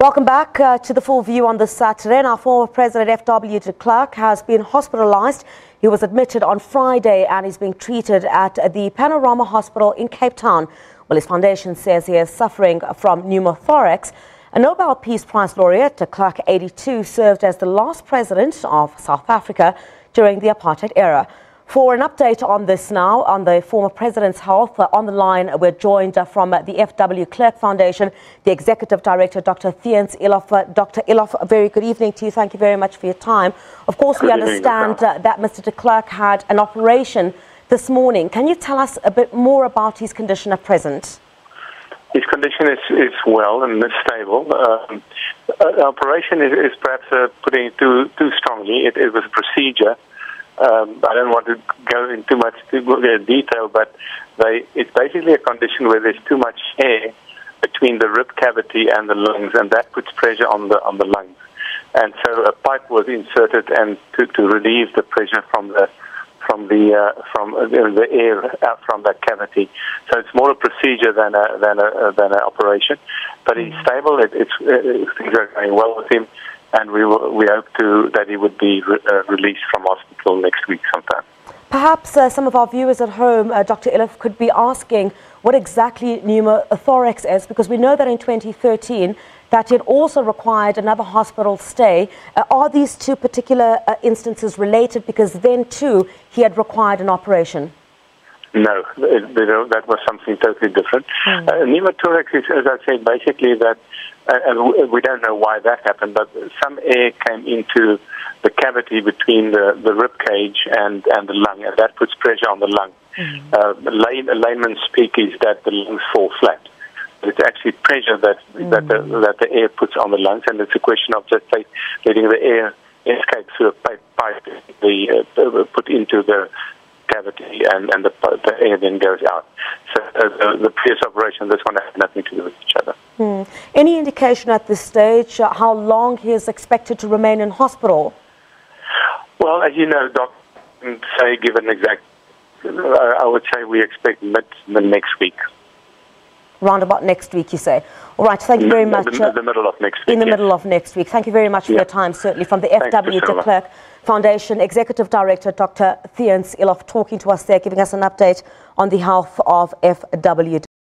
Welcome back to the Full View on this Saturday. Our former President FW de Klerk has been hospitalised. He was admitted on Friday and is being treated at the Panorama Hospital in Cape Town. Well, his foundation says he is suffering from pneumothorax. A Nobel Peace Prize laureate, de Klerk, 82, served as the last president of South Africa during the apartheid era. For an update on this now, on the former president's health, on the line we're joined from the FW de Klerk Foundation, the Executive Director, Dr. Theuns Eloff. Dr. Eloff, a very good evening to you. Thank you very much for your time. Of course, we understand that Mr. de Klerk had an operation this morning. Can you tell us a bit more about his condition at present? His condition is well and stable. The operation is perhaps putting it too strongly. It was a procedure. I don't want to go into too much detail, but it's basically a condition where there's too much air between the rib cavity and the lungs, and that puts pressure on the lungs. And so a pipe was inserted and to relieve the pressure from the air out from that cavity. So it's more a procedure than an operation. But he's stable. Things are going well with him. And we hope that he would be released from hospital next week sometime. Perhaps some of our viewers at home, Dr. Eloff, could be asking what exactly pneumothorax is, because we know that in 2013 that it also required another hospital stay. Are these two particular instances related? Because then too he had required an operation. No, that was something totally different. Pneumothorax is, as I said, basically that. And we don't know why that happened, but some air came into the cavity between the rib cage and the lung, and that puts pressure on the lung. Layman's speak is that the lungs fall flat. It's actually pressure that the air puts on the lungs, and it's a question of just letting the air escape through a pipe put into the cavity, and the air then goes out. So the previous operation, this one has nothing to do with each other. Any indication at this stage how long he is expected to remain in hospital? Well, as you know, doctors didn't say give an exact. I would say we expect mid next week. Round about next week, you say. All right, thank you very much. In the middle of next week. In the middle of next week. Thank you very much for your time, certainly. From the FW de Klerk Foundation, Executive Director Dr. Theuns Eloff talking to us there, giving us an update on the health of FW.